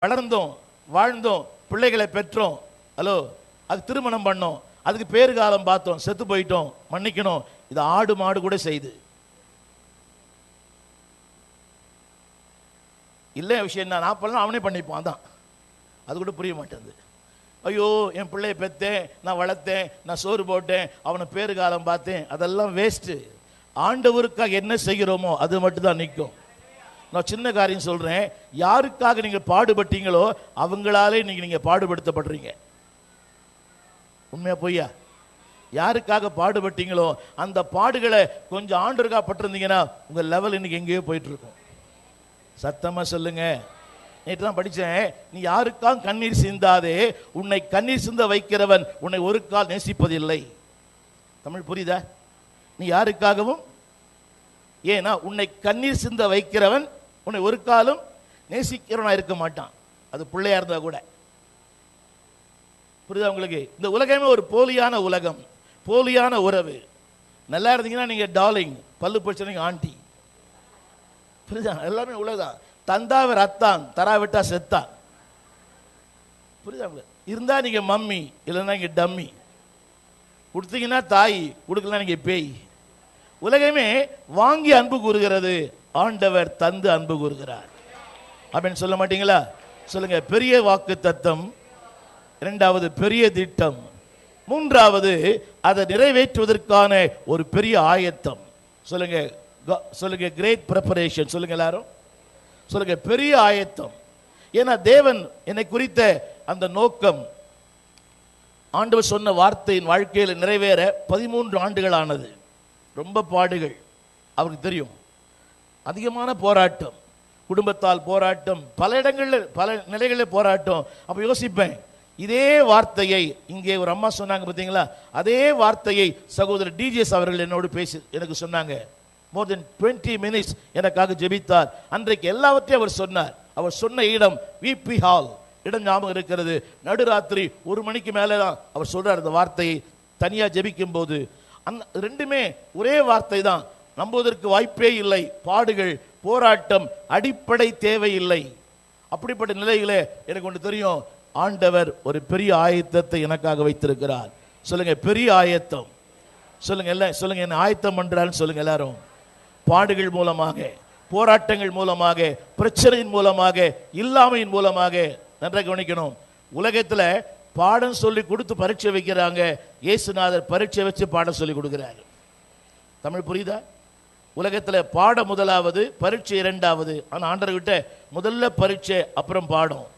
வளர்ந்தோம், வாழ்ந்தோம், பிள்ளைகளை பெற்றோம். ஹலோ, அது திருமணம் பண்ணோம், அதுக்கு பேரு காலம் பார்த்தோம், செத்து போயிட்டோம், மன்னிக்கணும். இது ஆடு மாடு கூட செய்து இல்லை விஷயம் என்ன, நான் பண்ணலாம் அவனே பண்ணிப்பான். தான் அது கூட புரிய மாட்டேங்குது. ஐயோ, என் பிள்ளைய பெற்றேன், நான் வளர்த்தேன், நான் சோறு போட்டேன், அவனை பேரு காலம் பார்த்தேன், அதெல்லாம் வேஸ்ட்டு. ஆண்டவருக்காக என்ன செய்கிறோமோ அது மட்டும் தான் நிற்கும். நான் சின்ன காரியம் சொல்றேன், யாருக்காக நீங்க பாடுபட்டீங்களோ அவங்களாலே நீங்க பாடுபடுத்தப்படுறீங்க. உண்மையா பொய்யா? யாருக்காக பாடுபட்டீங்களோ அந்த பாடுகளை கொஞ்சம் ஆண்டவருக்காக பட்டிருந்தீங்கன்னா உங்க லெவல் இன்னைக்கு எங்கேயோ போயிட்டு இருக்கும். சத்தமா சொல்லுங்க. நேற்று தான் படித்தேன், நீ யாருக்காக கண்ணீர் சிந்தாதே, உன்னை கண்ணீர் சிந்த வைக்கிறவன் உன்னை ஒரு கால் நேசிப்பதில்லை. தமிழ் புரியுதா? நீ யாருக்காகவும், ஏன்னா உன்னை கண்ணீர் சிந்த வைக்கிறவன் உன்னை ஒரு காலம் நேசிக்கிறவனா இருக்க மாட்டான். அது பிள்ளையா இருந்தா கூட. புரியுதா உங்களுக்கு? இந்த உலகமே ஒரு போலியான உலகம், போலியான உறவு. நல்லா இருந்தீங்கன்னா நீங்க டார்லிங், பல்லு போச்சு ஆண்டி. புரியுதா? எல்லாமே உலகம். தந்தாவ ரத்தான், தராவிட்டா செத்தான். புரியுதா? இருந்தா நீங்க மம்மி, இல்லைன்னா நீங்க டம்மி. கொடுத்தீங்கன்னா தாய், கொடுக்கலாம் நீங்க பேய். உலகமே வாங்கி அன்பு கூறுகிறது, ஆண்டவர் தந்து அன்பு கூறுகிறார். அப்படின்னு சொல்ல மாட்டீங்களா? சொல்லுங்க. பெரிய வாக்கு தத்தம், இரண்டாவது பெரிய திட்டம், மூன்றாவது அதை நிறைவேற்றுவதற்கான ஒரு பெரிய ஆயத்தம். சொல்லுங்க, சொல்லுங்க. Great preparation. சொல்லுங்க எல்லாரும். சொல்லுங்க, பெரிய ஆயத்தம். ஏன்னா தேவன் என்னை குறித்த அந்த நோக்கம், ஆண்டவர் சொன்ன வார்த்தையின் வாழ்க்கையில் நிறைவேற 13 ஆண்டுகள் ஆனது. ரொம்ப பாடுகள் அவருக்கு தெரியும். அதிகமான போராட்டம், குடும்பத்தால் போராட்டம், பல இடங்களில் பல நிலைகளில் போராட்டம். அப்போ யோசிப்பேன், இதே வார்த்தையை இங்கே ஒரு அம்மா சொன்னாங்க பார்த்தீங்களா, அதே வார்த்தையை சகோதரர் டிஜிஎஸ் அவர்கள் என்னோடு பேசி எனக்கு சொன்னாங்க. மோர் தென் 20 minutes எனக்காக ஜெபித்தார். அன்றைக்கு எல்லாவற்றையும் அவர் சொன்னார். அவர் சொன்ன இடம் விபி ஹால். இடம் ஞாபகம் இருக்கிறது. நடுராத்திரி 1 மணிக்கு மேலே தான் அவர் சொல்றார் அந்த வார்த்தையை. தனியாக ஜெபிக்கும் போது அந்த ரெண்டுமே ஒரே வார்த்தை தான். நம்புவதற்கு வாய்ப்பே இல்லை. பாடுகள், போராட்டம், அடிப்படை தேவையில்லை. அப்படிப்பட்ட நிலையிலே எனக்கு ஒன்று தெரியும், ஆண்டவர் ஒரு பெரிய ஆயத்தத்தை எனக்காக வைத்திருக்கிறார். சொல்லுங்க, பெரிய ஆயத்தம். சொல்லுங்க எல்லாம், சொல்லுங்க, என்ன ஆயத்தம் பண்றாருன்னு சொல்லுங்க எல்லாரும். பாடுகள் மூலமாக, போராட்டங்கள் மூலமாக, பிரச்சனையின் மூலமாக, இல்லாமையின் மூலமாக. நன்றாக கவனிக்கணும். உலகத்துல பாடம் சொல்லி கொடுத்து பரீட்சை வைக்கிறாங்க, இயேசுநாதர் பரீட்சை வச்சு பாடம் சொல்லி கொடுக்கிறாரு. தமிழ் புரியுதா? உலகத்துல பாடம் முதலாவது, பரீட்சை இரண்டாவது. ஆனா ஆண்டவர்கிட்ட முதல்ல பரீட்சை, அப்புறம் பாடம்.